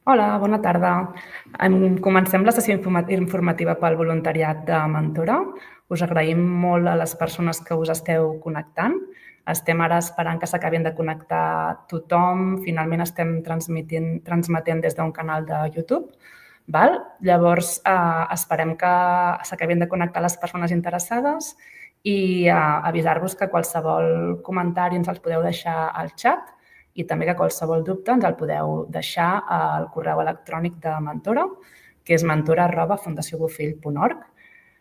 Hola, bona tarda. Comencem la sessió informativa pel voluntariat de Mentora. Us agraïm molt a les persones que us esteu connectant. Estem ara esperant que s'acabin de connectar tothom. Finalment estem transmetent des d'un canal de YouTube. Llavors, esperem que s'acabin de connectar les persones interessades i avisar-vos que qualsevol comentari ens els podeu deixar al xat i també que qualsevol dubte ens el podeu deixar al correu electrònic de Mentora, que és mentora@fundaciobofill.org.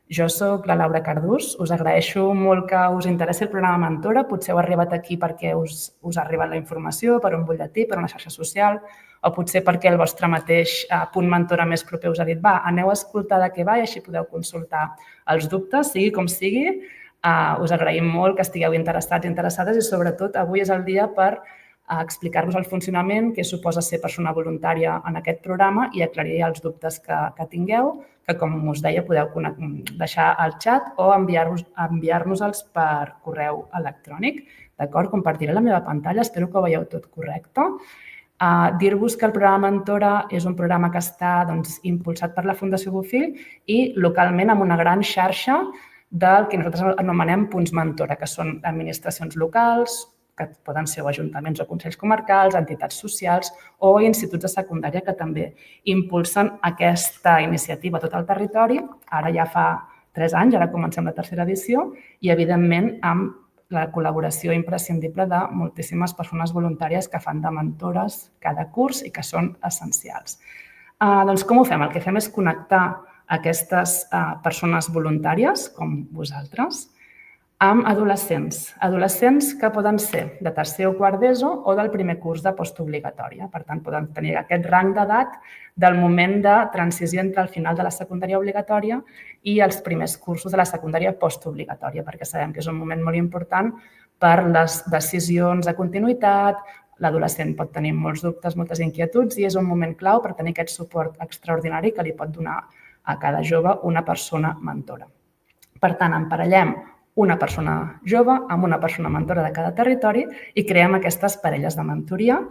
Jo soc la Laura Cardús, us agraeixo molt que us interessi el programa Mentora, potser heu arribat aquí perquè us ha arribat la informació per un butlletí, per una xarxa social, o potser perquè el vostre mateix punt Mentora més proper us ha dit aneu a escoltar de què va i així podeu consultar els dubtes, sigui com sigui. Us agraïm molt que estigueu interessats i interessades i sobretot avui és el dia per explicar-vos el funcionament, què suposa ser persona voluntària en aquest programa i aclarir els dubtes que tingueu, que, com us deia, podeu deixar al xat o enviar-nos-els per correu electrònic. D'acord? Compartiré la meva pantalla, espero que ho veieu tot correcte. Dir-vos que el programa Mentora és un programa que està impulsat per la Fundació Bofill i localment amb una gran xarxa del que nosaltres anomenem punts Mentora, que són administracions locals, que poden ser ajuntaments o consells comarcals, entitats socials o instituts de secundària que també impulsen aquesta iniciativa a tot el territori. Ara ja fa 3 anys, ara comencem la tercera edició i, evidentment, amb la col·laboració imprescindible de moltíssimes persones voluntàries que fan de mentores cada curs i que són essencials. Doncs com ho fem? El que fem és connectar aquestes persones voluntàries, com vosaltres, amb adolescents que poden ser de tercer o quart d'ESO o del primer curs de postobligatòria. Per tant, poden tenir aquest rang d'edat del moment de transició entre el final de la secundària obligatòria i els primers cursos de la secundària postobligatòria, perquè sabem que és un moment molt important per les decisions de continuïtat. L'adolescent pot tenir molts dubtes, moltes inquietuds i és un moment clau per tenir aquest suport extraordinari que li pot donar a cada jove una persona mentora. Per tant, emparellem una persona jove amb una persona mentora de cada territori i creem aquestes parelles de mentoria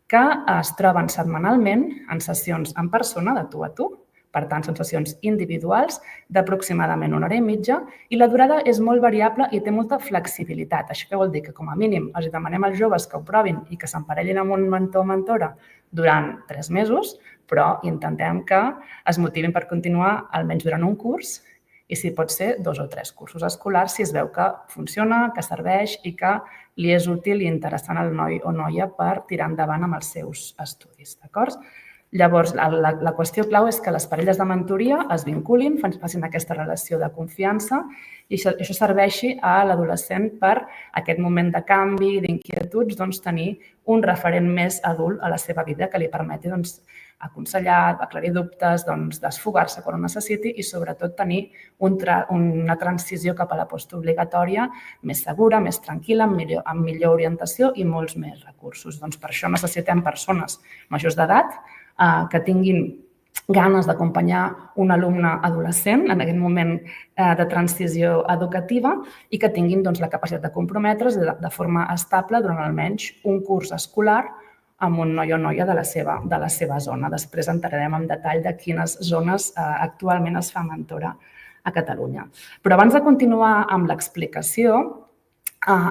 que es troben setmanalment en sessions en persona, de tu a tu, per tant, són sessions individuals d'aproximadament 1 hora i mitja i la durada és molt variable i té molta flexibilitat. Això què vol dir? Que com a mínim els demanem als joves que ho provin i que s'emparellin amb un mentor o mentora durant 3 mesos, però intentem que es motivin per continuar almenys durant un curs i si pot ser 2 o 3 cursos escolars si es veu que funciona, que serveix i que li és útil i interessant al noi o noia per tirar endavant amb els seus estudis. D'acord? Llavors, la qüestió clau és que les parelles de mentoria es vinculin, facin aquesta relació de confiança i això serveixi a l'adolescent per aquest moment de canvi, d'inquietuds, tenir un referent més adult a la seva vida que li permeti aconsellar, aclarir dubtes, desfogar-se quan ho necessiti i sobretot tenir una transició cap a la postobligatòria més segura, més tranquil·la, amb millor orientació i molts més recursos. Per això necessitem persones majors d'edat que tinguin ganes d'acompanyar un alumne adolescent en aquest moment de transició educativa i que tinguin la capacitat de comprometre's de forma estable durant almenys un curs escolar amb un noi o noia de la seva zona. Després entrarem en detall de quines zones actualment es fa mentora a Catalunya. Però abans de continuar amb l'explicació,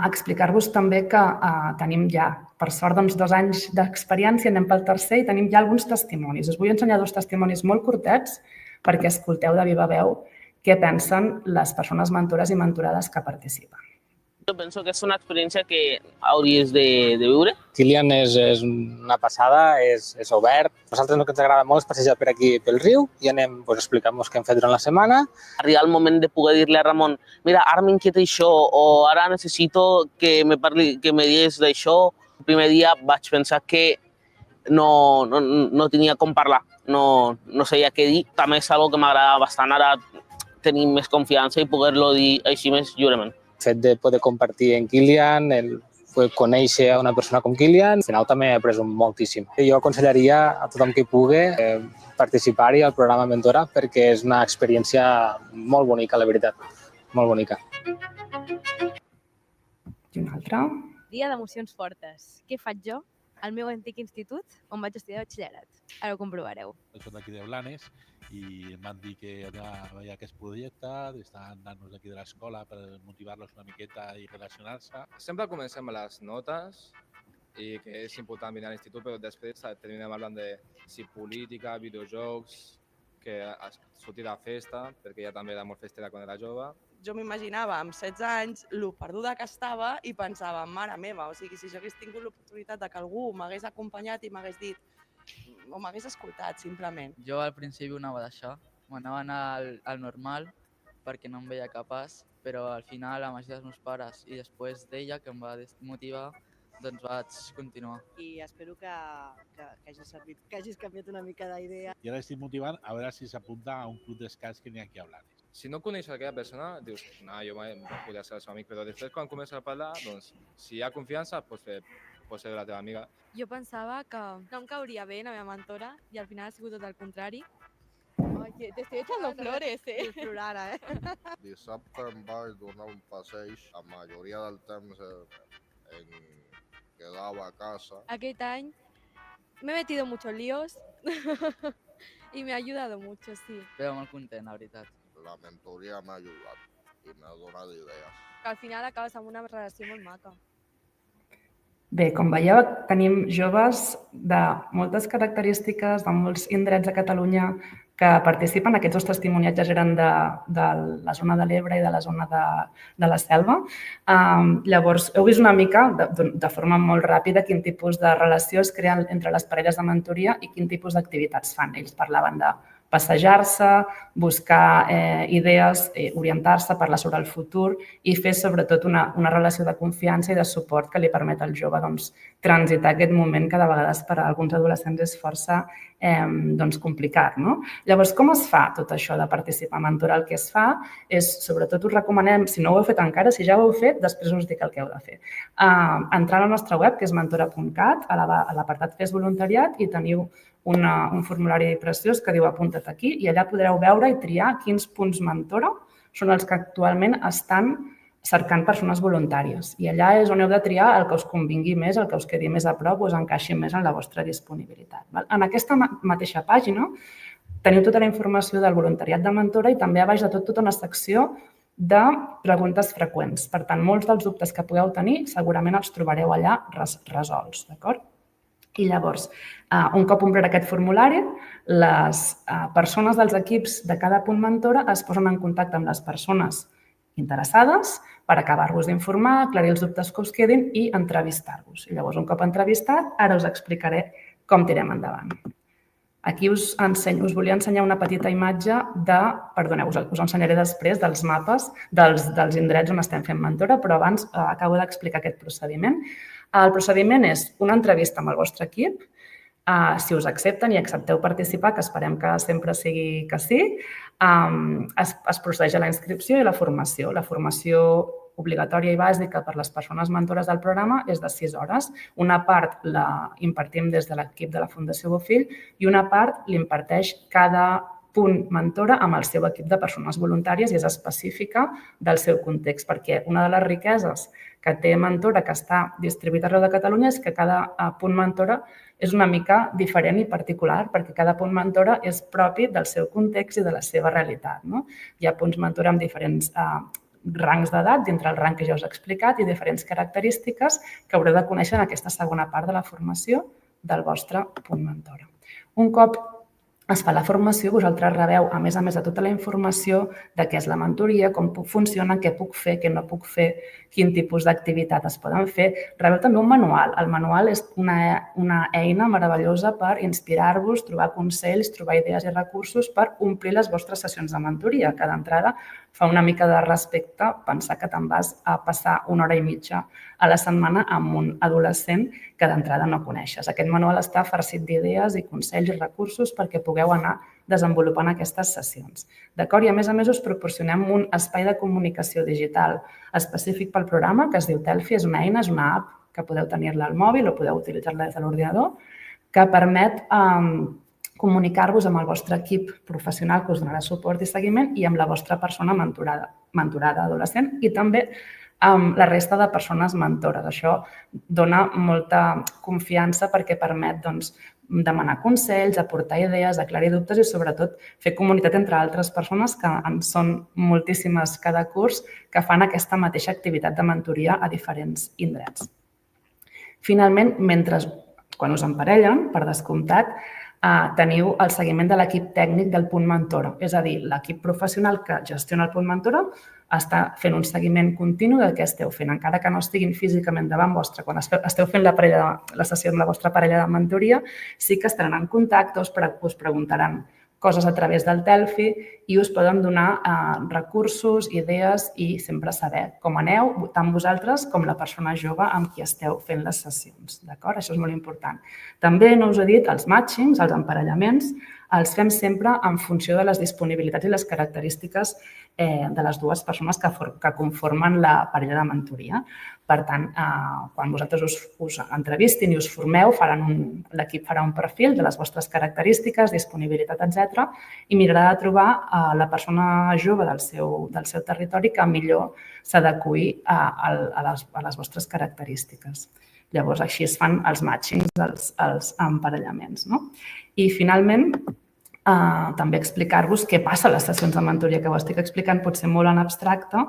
explicar-vos també que tenim ja, per sort, 2 anys d'experiència, anem pel tercer i tenim ja alguns testimonis. Us vull ensenyar 2 testimonis molt curtets perquè escolteu de viva veu què pensen les persones mentores i mentorades que participen. Jo penso que és una experiència que hauries de viure. Kilian és una passada, és obert. A nosaltres el que ens agrada molt és passejar per aquí pel riu i anem explicant-nos què hem fet durant la setmana. Arribar al moment de poder dir-li a Ramon mira, ara m'inquieta això o ara necessito que me diguis d'això. El primer dia vaig pensar que no tenia com parlar, no sabia què dir. També és una cosa que m'agrada bastant ara tenir més confiança i poder-lo dir així més lliurement. El fet de poder compartir en Kilian, el conèixer a una persona com Kilian, al final també he après moltíssim. Jo aconsellaria a tothom que pugui participar-hi al programa Mentora perquè és una experiència molt bonica, la veritat, molt bonica. I una altra. Dia d'emocions fortes. Què faig jo? al meu antic institut on vaig estudiar batxillerat. Ara ho comprovareu. Soc d'aquí de Blanes i em van dir que allà hi ha aquest projecte, estan nans d'aquí de l'escola per motivar-los una miqueta i relacionar-se. Sempre comencem a les notes i que és important venir a l'institut, però després terminem parlant de si política, videojocs, que sortir de festa, perquè ja també era molt festera quan era jove. Jo m'imaginava amb 16 anys lo perduda que estava i pensava, mare meva, o sigui, si jo hagués tingut l'oportunitat de que algú m'hagués acompanyat i m'hagués dit o m'hagués escoltat, simplement. Jo al principi ho anava a deixar, m'anava a anar al normal perquè no em veia capaç, però al final amb ajuda dels meus pares i després d'ella, que em va motivar, doncs vaig continuar. I espero que hagi servit, que hagis canviat una mica d'idea. I ara estic motivant a veure si s'apunta a un club d'escacs que n'hi ha aquí a Blanes. Si no coneixes aquella persona, dius, no, jo podria ser el seu amic, però després quan comences a parlar, doncs, si hi ha confiança, pots ser la teva amiga. Jo pensava que no em cauria bé la meva mentora i al final ha sigut tot el contrari. Ai, te estoy echando flores, Plorar ara, Dissabte em vaig donar un passeig, la majoria del temps quedaba a casa. Aquest any me he metido muchos líos y me ha ayudado mucho, sí. Però molt content, la veritat. La mentoria m'ha ajudat i m'ha donat idees. Al final acabes amb una relació molt maca. Bé, com veieu, tenim joves de moltes característiques, de molts indrets a Catalunya que participen. Aquests dos testimoniatges eren de la zona de l'Ebre i de la zona de la Selva. Llavors, heu vist una mica, de forma molt ràpida, quin tipus de relació es creen entre les parelles de mentoria i quin tipus d'activitats fan. Ells parlaven de passejar-se, buscar idees, orientar-se, parlar sobre el futur i fer sobretot una relació de confiança i de suport que li permet al jove transitar aquest moment que de vegades per a alguns adolescents és força complicat. Llavors, com es fa tot això de participar en mentorar? El que es fa és, sobretot us recomanem, si no ho heu fet encara, si ja ho heu fet, després us dic el que heu de fer. Entrar a la nostra web, que és mentora.cat, a l'apartat Fes voluntariat i teniu un formulari preciós que diu apunta't aquí i allà podreu veure i triar quins punts mentora són els que actualment estan cercant persones voluntàries. I allà és on heu de triar el que us convingui més, el que us quedi més a prop o us encaixi més en la vostra disponibilitat. En aquesta mateixa pàgina teniu tota la informació del voluntariat de mentora i també a baix de tot tota una secció de preguntes freqüents. Per tant, molts dels dubtes que pugueu tenir segurament els trobareu allà resolts, d'acord? I llavors, un cop omplert aquest formulari, les persones dels equips de cada punt mentora es posen en contacte amb les persones interessades per acabar-vos d'informar, aclarir els dubtes que us quedin i entrevistar-vos. I llavors, un cop entrevistat, ara us explicaré com tirem endavant. Aquí us volia ensenyar una petita imatge perdoneu, us ensenyaré després dels mapes dels indrets on estem fent mentora, però abans acabo d'explicar aquest procediment. El procediment és una entrevista amb el vostre equip. Si us accepten i accepteu participar, que esperem que sempre sigui que sí, es procedeix a la inscripció i la formació. La formació obligatòria i bàsica per les persones mentores del programa és de 6 hores. Una part la impartim des de l'equip de la Fundació Bofill i una part l'imparteix cada punt mentora amb el seu equip de persones voluntàries i és específica del seu context, perquè una de les riqueses que té mentora que està distribuït arreu de Catalunya és que cada punt mentora és una mica diferent i particular, perquè cada punt mentora és propi del seu context i de la seva realitat. Hi ha punts mentora amb diferents rangs d'edat, dintre el rang que ja us he explicat, i diferents característiques que haureu de conèixer en aquesta segona part de la formació del vostre punt mentora. Un cop es fa la formació, vosaltres rebeu, a més de tota la informació de què és la mentoria, com funciona, què puc fer, què no puc fer, quin tipus d'activitat es poden fer. Rebeu també un manual. El manual és una eina meravellosa per inspirar-vos, trobar consells, trobar idees i recursos per omplir les vostres sessions de mentoria, que d'entrada fa una mica de respecte pensar que te'n vas a passar 1 hora i mitja a la setmana amb un adolescent que d'entrada no coneixes. Aquest manual està farcit d'idees i consells i recursos perquè pugueu anar desenvolupant aquestes sessions. D'acord? I a més us proporcionem un espai de comunicació digital específic pel programa que es diu Telfi. És una eina, és una app que podeu tenir-la al mòbil o podeu utilitzar-la des de l'ordinador, que permet comunicar-vos amb el vostre equip professional que us donarà suport i seguiment i amb la vostra persona mentorada adolescent i també amb la resta de persones mentores. Això dona molta confiança perquè permet demanar consells, aportar idees, aclarir dubtes i sobretot fer comunitat entre altres persones que en són moltíssimes cada curs que fan aquesta mateixa activitat de mentoria a diferents indrets. Finalment, quan us emparellen, per descomptat, teniu el seguiment de l'equip tècnic del Punt Mentora. És a dir, l'equip professional que gestiona el Punt Mentora està fent un seguiment continu de què esteu fent, encara que no estiguin físicament davant vostre. Quan esteu fent la sessió amb la vostra parella de mentoria, sí que estaran en contacte, us preguntaran coses a través del Telfi i us poden donar recursos, idees i sempre saber com aneu, tant vosaltres com la persona jove amb qui esteu fent les sessions. D'acord? Això és molt important. També, no us he dit, els matchings, els emparellaments, els fem sempre en funció de les disponibilitats i les característiques de les dues persones que conformen la parella de mentoria. Per tant, quan vosaltres us entrevistin i us formeu, l'equip farà un perfil de les vostres característiques, disponibilitat, etc. i mirarà de trobar la persona jove del seu territori que millor s'adeqüi a les vostres característiques. Llavors, així es fan els matchings, els emparellaments. I, finalment, també explicar-vos què passa a les sessions de mentoria, que ho estic explicant potser molt en abstracte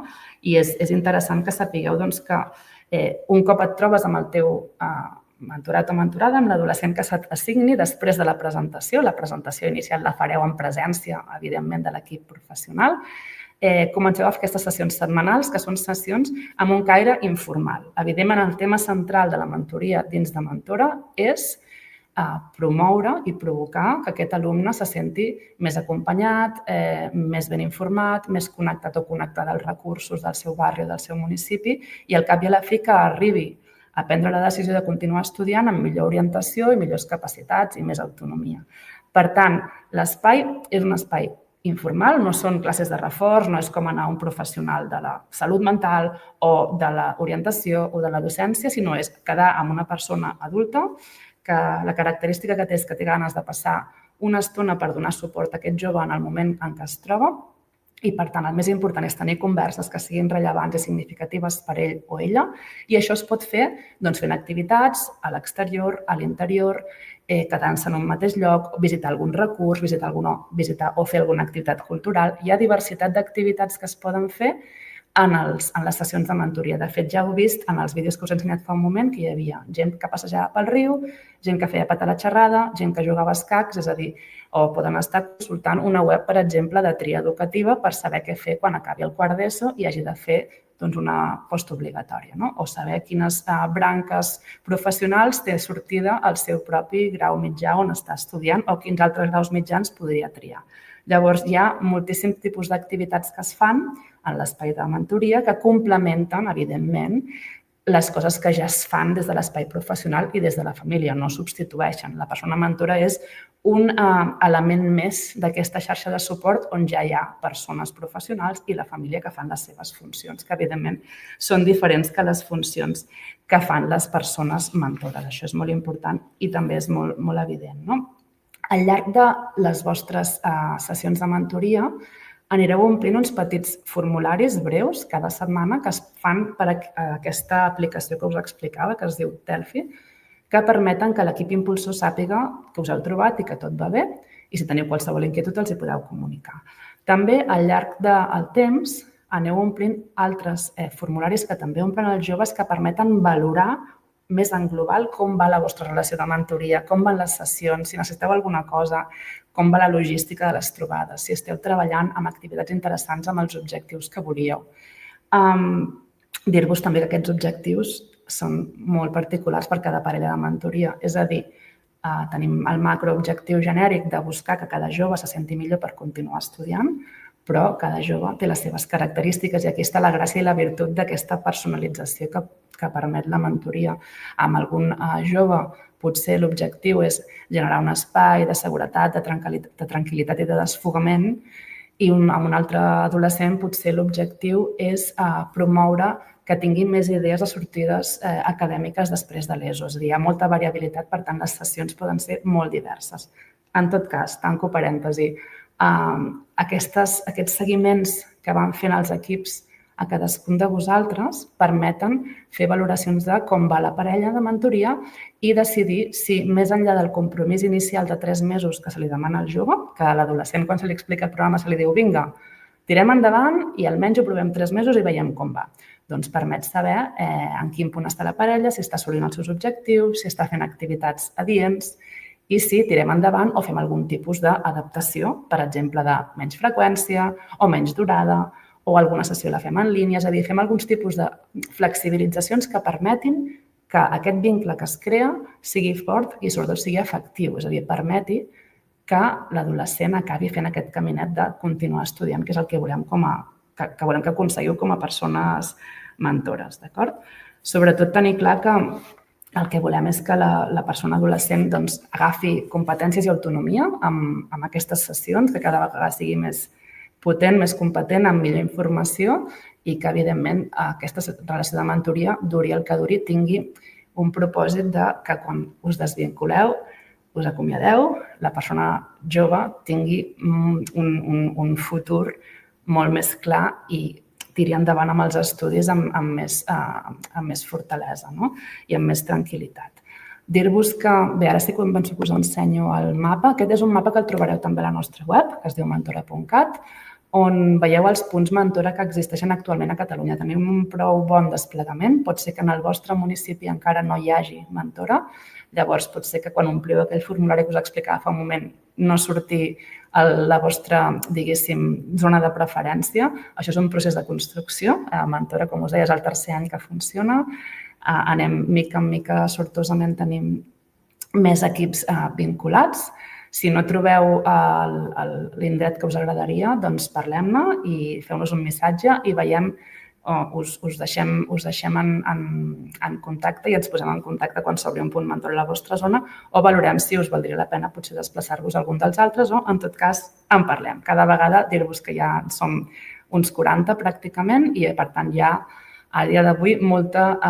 i és interessant que sapigueu que un cop et trobes amb el teu mentorat o mentorada, amb l'adolescent que s'assigni després de la presentació inicial la fareu en presència, evidentment, de l'equip professional, comenceu a fer aquestes sessions setmanals, que són sessions amb un caire informal. Evidentment, el tema central de la mentoria dins de Mentora és promoure i provocar que aquest alumne se senti més acompanyat, més ben informat, més connectat o connectada als recursos del seu barri o del seu municipi i al cap i a la fi que arribi a prendre la decisió de continuar estudiant amb millor orientació i millors capacitats i més autonomia. Per tant, l'espai és un espai informal, no són classes de reforç, no és com anar a un professional de la salut mental o de l'orientació o de la docència, sinó és quedar amb una persona adulta que la característica que té és que té ganes de passar una estona per donar suport a aquest jove en el moment en què es troba i, per tant, el més important és tenir converses que siguin rellevants i significatives per ell o ella i això es pot fer fent activitats a l'exterior, a l'interior, quedant-se en un mateix lloc, visitar algun recurs, visitar o fer alguna activitat cultural. Hi ha diversitat d'activitats que es poden fer en les sessions de mentoria. De fet, ja heu vist en els vídeos que us he ensenyat fa un moment que hi havia gent que passejava pel riu, gent que feia pata a la xerrada, gent que jugava a escacs, és a dir, o poden estar consultant una web, per exemple, de tria educativa per saber què fer quan acabi el quart d'ESO i hagi de fer una postobligatòria, o saber quines branques professionals té sortida al seu propi grau mitjà on està estudiant o quins altres graus mitjans podria triar. Llavors, hi ha moltíssims tipus d'activitats que es fan en l'espai de mentoria que complementen, evidentment, les coses que ja es fan des de l'espai professional i des de la família, no substitueixen. La persona mentora és un element més d'aquesta xarxa de suport on ja hi ha persones professionals i la família que fan les seves funcions, que evidentment són diferents que les funcions que fan les persones mentores. Això és molt important i també és molt evident. Al llarg de les vostres sessions de mentoria anireu omplint uns petits formularis breus cada setmana que es fan per aquesta aplicació que us explicava, que es diu Telfi, que permeten que l'equip impulsor sàpiga que us heu trobat i que tot va bé i si teniu qualsevol inquietud els hi podeu comunicar. També al llarg del temps aneu omplint altres formularis que també omplen els joves que permeten valorar més en global com va la vostra relació de mentoria, com van les sessions, si necessiteu alguna cosa, com va la logística de les trobades, si esteu treballant amb activitats interessants amb els objectius que volíeu. Dir-vos també que aquests objectius són molt particulars per cada parella de mentoria, és a dir, tenim el macroobjectiu genèric de buscar que cada jove se senti millor per continuar estudiant, però cada jove té les seves característiques i aquí està la gràcia i la virtut d'aquesta personalització que permet la mentoria. Amb algun jove potser l'objectiu és generar un espai de seguretat, de tranquil·litat i de desfogament i amb un altre adolescent potser l'objectiu és promoure que tinguin més idees de sortides acadèmiques després de l'ESO. És a dir, hi ha molta variabilitat, per tant, les sessions poden ser molt diverses. En tot cas, tanco parèntesi, aquests seguiments que van fent els equips a cadascun de vosaltres permeten fer valoracions de com va la parella de mentoria i decidir si, més enllà del compromís inicial de 3 mesos que se li demana al jove, que a l'adolescent quan se li explica el programa se li diu vinga, tirem endavant i almenys ho provem 3 mesos i veiem com va. Doncs permet saber en quin punt està la parella, si està assolint els seus objectius, si està fent activitats adients i si tirem endavant o fem algun tipus d'adaptació, per exemple, de menys freqüència o menys durada o alguna sessió la fem en línia, és a dir, fem alguns tipus de flexibilitzacions que permetin que aquest vincle que es crea sigui fort i sobretot sigui efectiu, és a dir, permeti que l'adolescent acabi fent aquest caminet de continuar estudiant, que és el que volem que aconseguiu com a persones mentores, d'acord? Sobretot tenir clar que el que volem és que la persona adolescent agafi competències i autonomia amb aquestes sessions, que cada vegada sigui més potent, més competent, amb millor informació i que, evidentment, aquesta relació de mentoria, duri el que duri, tingui un propòsit de que quan us desvinculeu, us acomiadeu, la persona jove tingui un futur molt més clar i tiri endavant amb els estudis amb més fortalesa i amb més tranquil·litat. Dir-vos que, bé, ara sí que us ensenyo el mapa. Aquest és un mapa que el trobareu també a la nostra web, que es diu mentora.cat, on veieu els punts mentora que existeixen actualment a Catalunya. Tenim un prou bon desplegament. Pot ser que en el vostre municipi encara no hi hagi mentora. Llavors, pot ser que quan ompliu aquell formulari que us explicava fa un moment no surti la vostra, diguéssim, zona de preferència. Això és un procés de construcció. Mentora, com us deia, és el 3è any que funciona. Anem mica en mica, sortosament tenim més equips vinculats. Si no trobeu l'indret que us agradaria, doncs parlem-ne i feu-nos un missatge i veiem, us deixem en contacte i ens posem en contacte quan s'obri un punt mentor a la vostra zona o valorem si us valdria la pena potser desplaçar-vos a algun dels altres o, en tot cas, en parlem. Cada vegada dir-vos que ja som uns 40 pràcticament i, per tant, hi ha a dia d'avui molta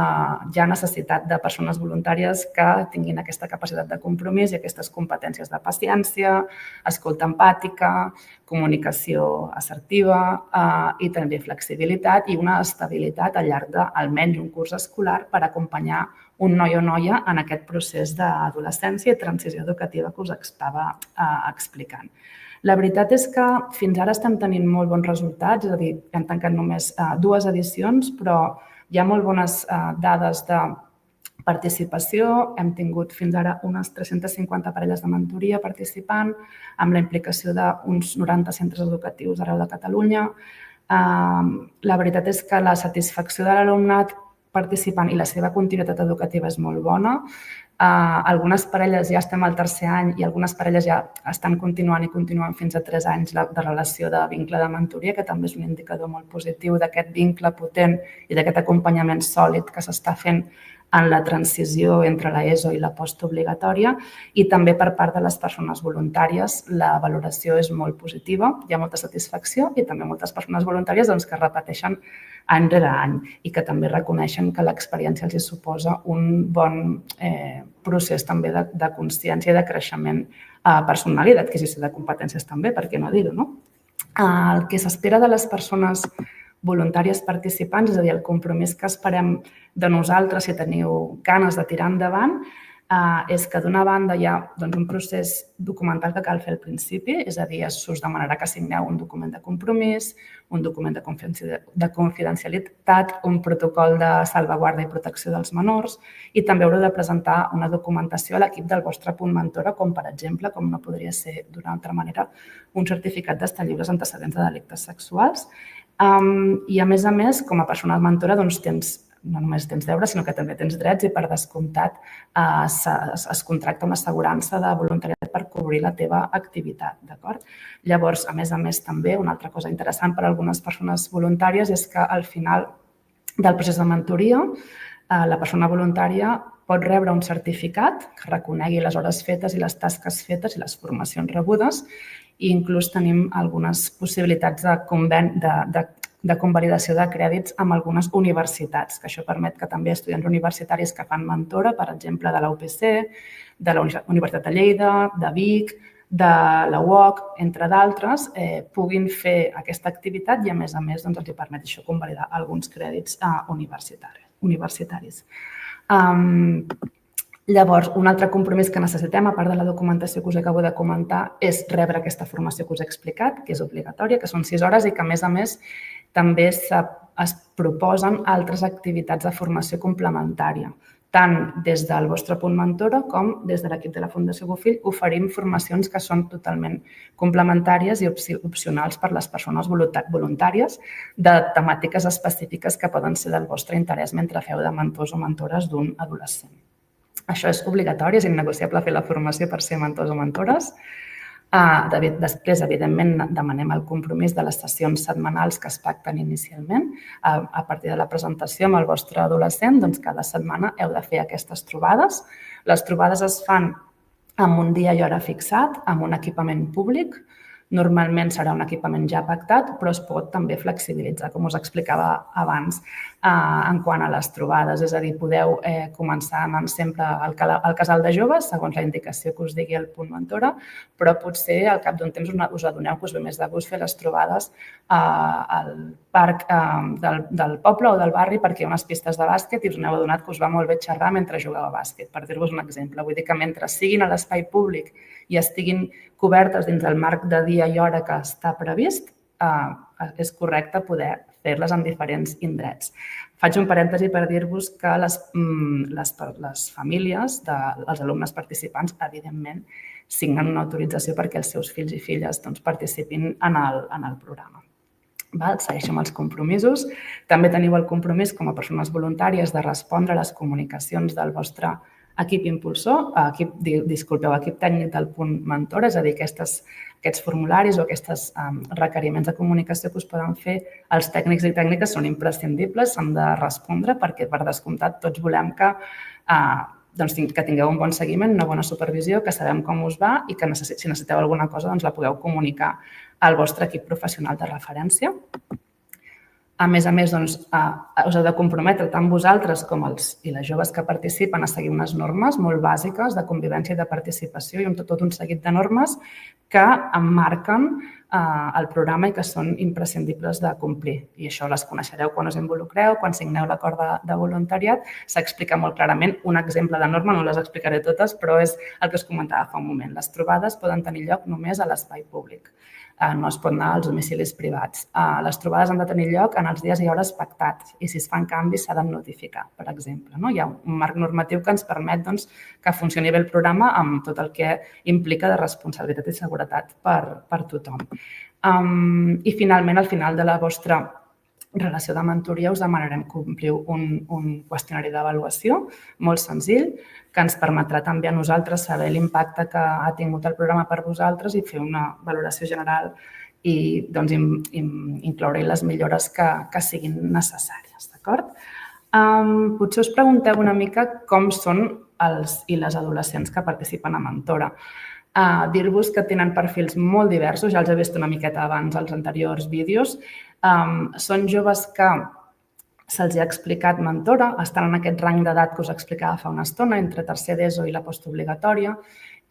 necessitat de persones voluntàries que tinguin aquesta capacitat de compromís i aquestes competències de paciència, escolta empàtica, comunicació assertiva i també flexibilitat i una estabilitat al llarg d'almenys un curs escolar per acompanyar un noi o noia en aquest procés d'adolescència i transició educativa que us estava explicant. La veritat és que fins ara estem tenint molt bons resultats, és a dir, hem tancat només 2 edicions, però hi ha molt bones dades de participació. Hem tingut fins ara unes 350 parelles de mentoria participant, amb la implicació d'uns 90 centres educatius arreu de Catalunya. La veritat és que la satisfacció de l'alumnat participant i la seva continuïtat educativa és molt bona. Algunes parelles ja estem al 3è any i algunes parelles ja estan continuant i continuen fins a 3 anys de relació de vincle de mentoria, que també és un indicador molt positiu d'aquest vincle potent i d'aquest acompanyament sòlid que s'està fent en la transició entre l'ESO i la postobligatòria i també per part de les persones voluntàries la valoració és molt positiva, hi ha molta satisfacció i també moltes persones voluntàries que repeteixen any rere any i que també reconeixen que l'experiència els suposa un bon procés també de consciència i de creixement personal i d'adquisició de competències també, per què no dir-ho, no? El que s'espera de les persones voluntàries participants, és a dir, el compromís que esperem de nosaltres si teniu ganes de tirar endavant, és que d'una banda hi ha un procés documental que cal fer al principi, és a dir, us demanarà que signeu un document de compromís, un document de confidencialitat, un protocol de salvaguarda i protecció dels menors i també haureu de presentar una documentació a l'equip del vostre punt mentora, com per exemple, com no podria ser d'una altra manera, un certificat d'estar lliures antecedents de delictes sexuals. I, a més, com a persona mentora, no només tens deures, sinó que també tens drets i, per descomptat, es contracta una assegurança de voluntariat per cobrir la teva activitat, d'acord? Llavors, a més, també, una altra cosa interessant per a algunes persones voluntàries és que al final del procés de mentoria, la persona voluntària pot rebre un certificat que reconegui les hores fetes i les tasques fetes i les formacions rebudes i inclús tenim algunes possibilitats de convalidació de crèdits amb algunes universitats, que això permet que també estudiants universitaris que fan mentora, per exemple, de la UPC, de la Universitat de Lleida, de Vic, de la UOC, entre d'altres, puguin fer aquesta activitat i, a més, doncs, els permet això convalidar alguns crèdits universitaris. Llavors, un altre compromís que necessitem, a part de la documentació que us acabo de comentar, és rebre aquesta formació que us he explicat, que és obligatòria, que són 6 hores i que, a més, també es proposen altres activitats de formació complementària. Tant des del vostre punt mentora com des de l'equip de la Fundació Bofill oferim formacions que són totalment complementàries i opcionals per les persones voluntàries de temàtiques específiques que poden ser del vostre interès mentre feu de mentors o mentores d'un adolescent. Això és obligatori, és innegociable fer la formació per ser mentors o mentores. Després, evidentment, demanem el compromís de les sessions setmanals que es pacten inicialment. A partir de la presentació amb el vostre adolescent, doncs cada setmana heu de fer aquestes trobades. Les trobades es fan amb un dia i hora fixat, amb un equipament públic. Normalment serà un equipament ja pactat, però es pot també flexibilitzar, com us explicava abans, en quant a les trobades. És a dir, podeu començar anant sempre al casal de joves, segons la indicació que us digui el punt mentora, però potser al cap d'un temps us adoneu que us ve més de gust fer les trobades al parc del poble o del barri perquè hi ha unes pistes de bàsquet i us n'heu adonat que us va molt bé xerrar mentre jugava a bàsquet, per dir-vos un exemple. Vull dir que mentre siguin a l'espai públic i estiguin cobertes dins del marc de dia i hora que està previst, és correcte poder fer-les en diferents indrets. Faig un parèntesi per dir-vos que les famílies dels alumnes participants, evidentment, signen una autorització perquè els seus fills i filles participin en el programa. Segueixo amb els compromisos. També teniu el compromís com a persones voluntàries de respondre a les comunicacions del vostre equip impulsor, equip tècnic del punt mentor, és a dir, aquests formularis o aquests requeriments de comunicació que us poden fer els tècnics i tècniques són imprescindibles, s'han de respondre perquè, per descomptat, tots volem que tingueu un bon seguiment, una bona supervisió, que sabem com us va i que si necessiteu alguna cosa la podeu comunicar al vostre equip professional de referència. A més, us heu de comprometre tant vosaltres com els i les joves que participen a seguir unes normes molt bàsiques de convivència i de participació i tot un seguit de normes que emmarquen el programa i que són imprescindibles de complir. I això les coneixereu quan us involucreu, quan signeu l'acord de voluntariat. S'explica molt clarament un exemple de norma, no les explicaré totes, però és el que us comentava fa un moment. Les trobades poden tenir lloc només a l'espai públic. No es pot anar als domicilis privats. Les trobades han de tenir lloc en els dies i hores pactats i si es fan canvis s'ha de notificar, per exemple. Hi ha un marc normatiu que ens permet que funcioni bé el programa amb tot el que implica de responsabilitat i seguretat per tothom. I finalment, al final de la vostra relació de mentoria us demanarem que ompliu un qüestionari d'avaluació molt senzill que ens permetrà també a nosaltres saber l'impacte que ha tingut el programa per vosaltres i fer una valoració general i incloure-hi les millores que siguin necessàries. Potser us pregunteu una mica com són els i les adolescents que participen a Mentora. Dir-vos que tenen perfils molt diversos, ja els he vist una miqueta abans als anteriors vídeos. Són joves que se'ls ha explicat mentora, estan en aquest rang d'edat que us explicava fa una estona, entre tercer d'ESO i la postobligatòria,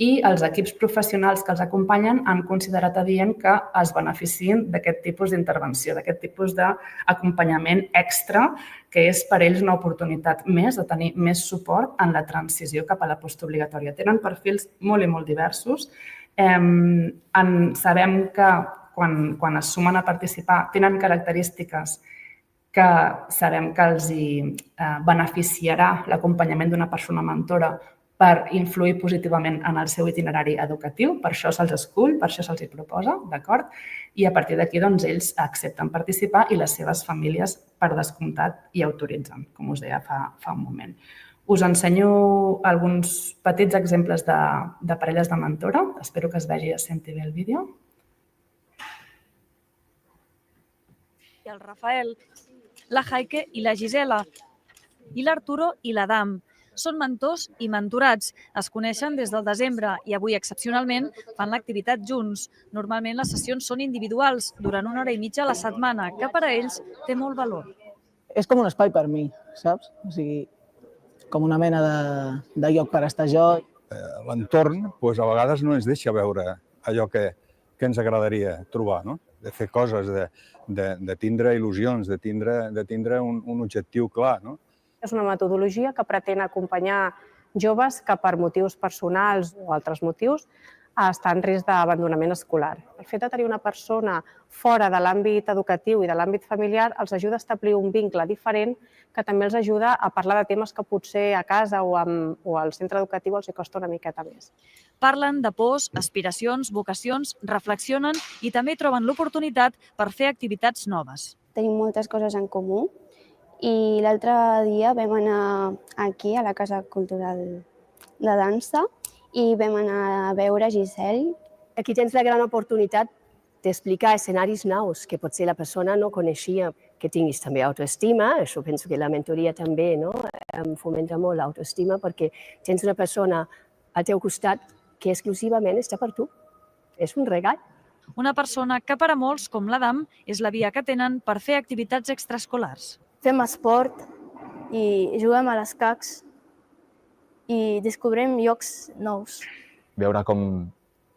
i els equips professionals que els acompanyen han considerat adient que es beneficien d'aquest tipus d'intervenció, d'aquest tipus d'acompanyament extra, que és per ells una oportunitat més de tenir més suport en la transició cap a la postobligatòria. Tenen perfils molt i molt diversos. Sabem que quan es sumen a participar tenen característiques que sabem que els beneficiarà l'acompanyament d'una persona mentora per influir positivament en el seu itinerari educatiu, per això se'ls escull, per això se'ls hi proposa, d'acord? I a partir d'aquí ells accepten participar i les seves famílies, per descomptat, hi autoritzen, com us deia fa un moment. Us ensenyo alguns petits exemples de parelles de mentora. Espero que es vegi i es senti bé el vídeo. I el Rafael, la Heike i la Gisela, i l'Arturo i l'Adam. Són mentors i mentorats. Es coneixen des del desembre i avui, excepcionalment, fan l'activitat junts. Normalment les sessions són individuals, durant 1 hora i mitja a la setmana, que per a ells té molt valor. És com un espai per mi, saps? O sigui, com una mena de lloc per estar jo. L'entorn, a vegades no ens deixa veure allò que ens agradaria trobar, no? De fer coses, de tindre il·lusions, de tindre un objectiu clar, no? És una metodologia que pretén acompanyar joves que per motius personals o altres motius estan en risc d'abandonament escolar. El fet de tenir una persona fora de l'àmbit educatiu i de l'àmbit familiar els ajuda a establir un vincle diferent que també els ajuda a parlar de temes que potser a casa o al centre educatiu els costa una miqueta més. Parlen de pors, aspiracions, vocacions, reflexionen i també troben l'oportunitat per fer activitats noves. Tenim moltes coses en comú i l'altre dia vam anar aquí a la Casa Cultural de Dansa i vam anar a veure Giselle. Aquí tens la gran oportunitat d'explicar escenaris nous que potser la persona no coneixia, que tinguis també autoestima. Això penso que la mentoria també fomenta molt l'autoestima perquè tens una persona al teu costat que exclusivament està per tu. És un regal. Una persona que per a molts, com l'Adam, és la via que tenen per fer activitats extraescolars. Fem esport i juguem a l'escacs i descobrim llocs nous. Veure com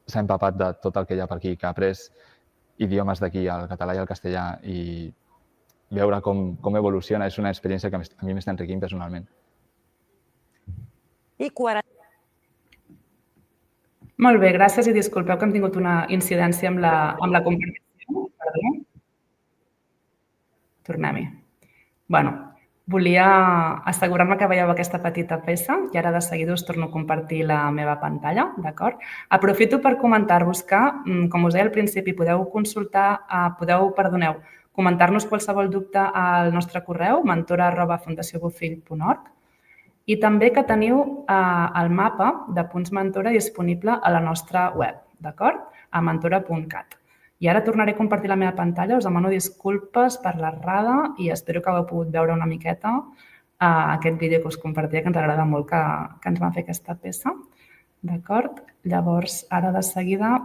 s'ha empapat de tot el que hi ha per aquí, que ha après idiomes d'aquí, el català i el castellà, i veure com evoluciona és una experiència que a mi m'està enriquint personalment. I 40. Molt bé, gràcies i disculpeu que hem tingut una incidència amb la conversació. Perdó. Tornem-hi. Bé, volia assegurar-me que veieu aquesta petita peça i ara de seguida us torno a compartir la meva pantalla, d'acord? Aprofito per comentar-vos que, com us deia al principi, podeu comentar-nos qualsevol dubte al nostre correu, mentora@fundaciobofill.org, i també que teniu el mapa de punts mentora disponible a la nostra web, d'acord? A mentora.cat. I ara tornaré a compartir la meva pantalla, us demano disculpes per l'errada i espero que hagueu pogut veure una miqueta aquest vídeo que us compartia, que ens agrada molt que ens van fer aquesta peça. D'acord? Llavors, ara de seguida,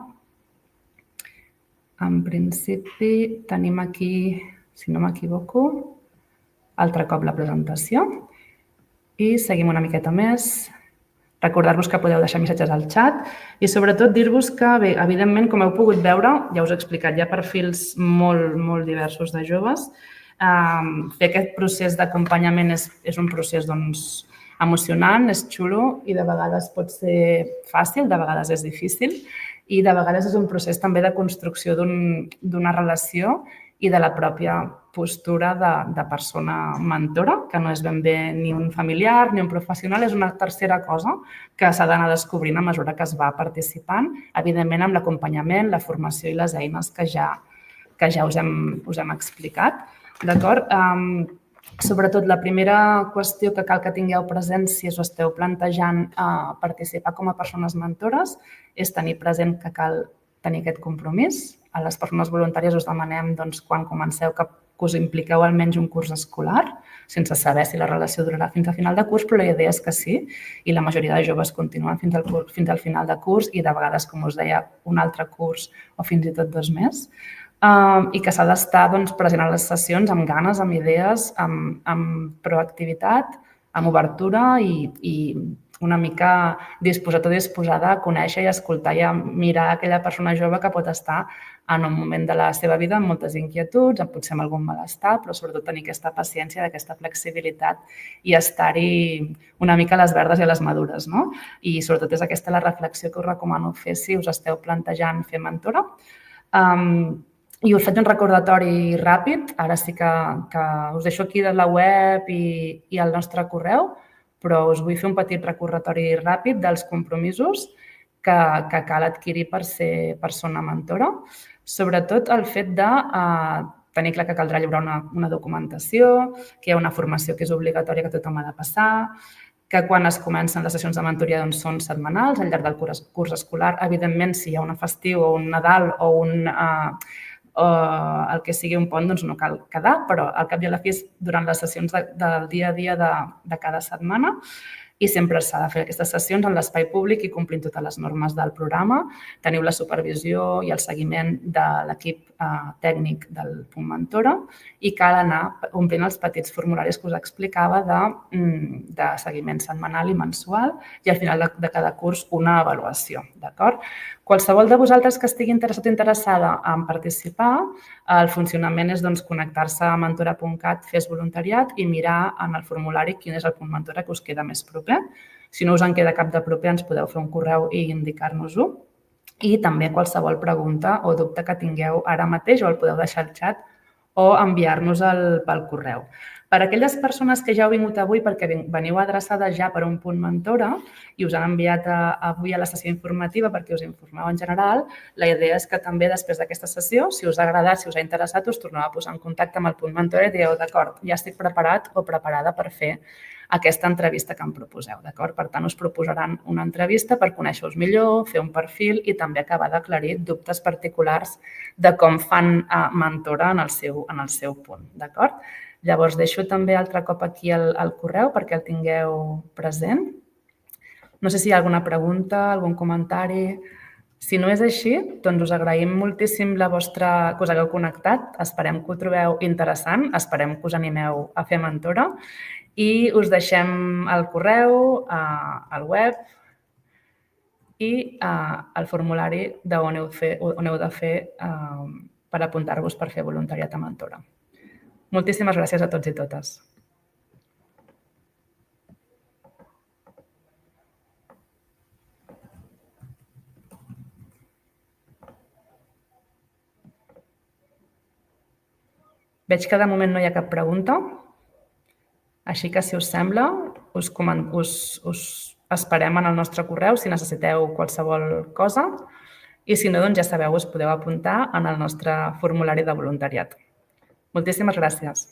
en principi, tenim aquí, si no m'equivoco, altre cop la presentació i seguim una miqueta més. Recordar-vos que podeu deixar missatges al xat i sobretot dir-vos que, bé, evidentment, com heu pogut veure, ja us he explicat, hi ha perfils molt diversos de joves. Fer aquest procés d'acompanyament és un procés emocionant, és xulo i de vegades pot ser fàcil, de vegades és difícil i de vegades és un procés també de construcció d'una relació i de la pròpia postura de persona mentora, que no és ben bé ni un familiar ni un professional, és una tercera cosa que s'ha d'anar descobrint a mesura que es va participant, evidentment amb l'acompanyament, la formació i les eines que ja us hem explicat. D'acord? Sobretot, la primera qüestió que cal que tingueu present si us esteu plantejant participar com a persones mentores és tenir present que cal tenir aquest compromís. A les persones voluntàries us demanem, quan comenceu, que us impliqueu almenys un curs escolar, sense saber si la relació durarà fins a final de curs, però la idea és que sí, i la majoria de joves continuen fins al final de curs i de vegades, com us deia, un altre curs o fins i tot 2 més. I que s'ha d'estar present a les sessions amb ganes, amb idees, amb proactivitat, amb obertura i una mica disposat o disposada a conèixer i escoltar i a mirar aquella persona jove que pot estar en un moment de la seva vida amb moltes inquietuds, potser amb algun malestar, però sobretot tenir aquesta paciència, aquesta flexibilitat i estar-hi una mica a les verdes i a les madures, no? I sobretot és aquesta la reflexió que us recomano fer si us esteu plantejant fer mentora. I us faig un recordatori ràpid, ara sí que us deixo aquí de la web i el nostre correu, però us vull fer un petit recordatori ràpid dels compromisos que cal adquirir per ser persona mentora. Sobretot el fet de tenir clar que caldrà lliurar una documentació, que hi ha una formació que és obligatòria que tothom ha de passar, que quan es comencen les sessions de mentoria són setmanals al llarg del curs escolar. Evidentment, si hi ha un festiu o un Nadal o el que sigui un pont, no cal quedar, però al cap i a la fi és durant les sessions del dia a dia de cada setmana. i sempre s'ha de fer aquestes sessions en l'espai públic i complint totes les normes del programa. Teniu la supervisió i el seguiment de l'equip tècnic del Punt Mentora i cal anar omplint els petits formularis que us explicava de seguiment setmanal i mensual i al final de cada curs una avaluació. Qualsevol de vosaltres que estigui interessat o interessada en participar, el funcionament és connectar-se a mentora.cat, fes voluntariat i mirar en el formulari quin és el Punt Mentora que us queda més proper. Si no us en queda cap de proper, ens podeu fer un correu i indicar-nos-ho. I també qualsevol pregunta o dubte que tingueu ara mateix o el podeu deixar al xat o enviar-nos pel correu. Per a aquelles persones que ja heu vingut avui perquè veniu adreçades ja per un Punt Mentora i us han enviat avui a la sessió informativa perquè us informeu en general, la idea és que també després d'aquesta sessió, si us ha agradat, si us ha interessat, us torneu a posar en contacte amb el Punt Mentora i dieu, d'acord, ja estic preparat o preparada per fer aquesta entrevista que em proposeu. Per tant, us proposaran una entrevista per conèixer-vos millor, fer un perfil i també acabar d'aclarir dubtes particulars de com fan mentora en el seu punt. Llavors, deixo també altre cop aquí el correu perquè el tingueu present. No sé si hi ha alguna pregunta, algun comentari. Si no és així, doncs us agraïm moltíssim que us hagueu connectat. Esperem que ho trobeu interessant, esperem que us animeu a fer mentora i us deixem el correu, el web i el formulari d'on heu de fer per apuntar-vos per fer voluntariat a mentora. Moltíssimes gràcies a tots i totes. Veig que de moment no hi ha cap pregunta, així que, si us sembla, us esperem en el nostre correu si necessiteu qualsevol cosa i, si no, ja sabeu, us podeu apuntar en el nostre formulari de voluntariat. Moltíssimes gràcies.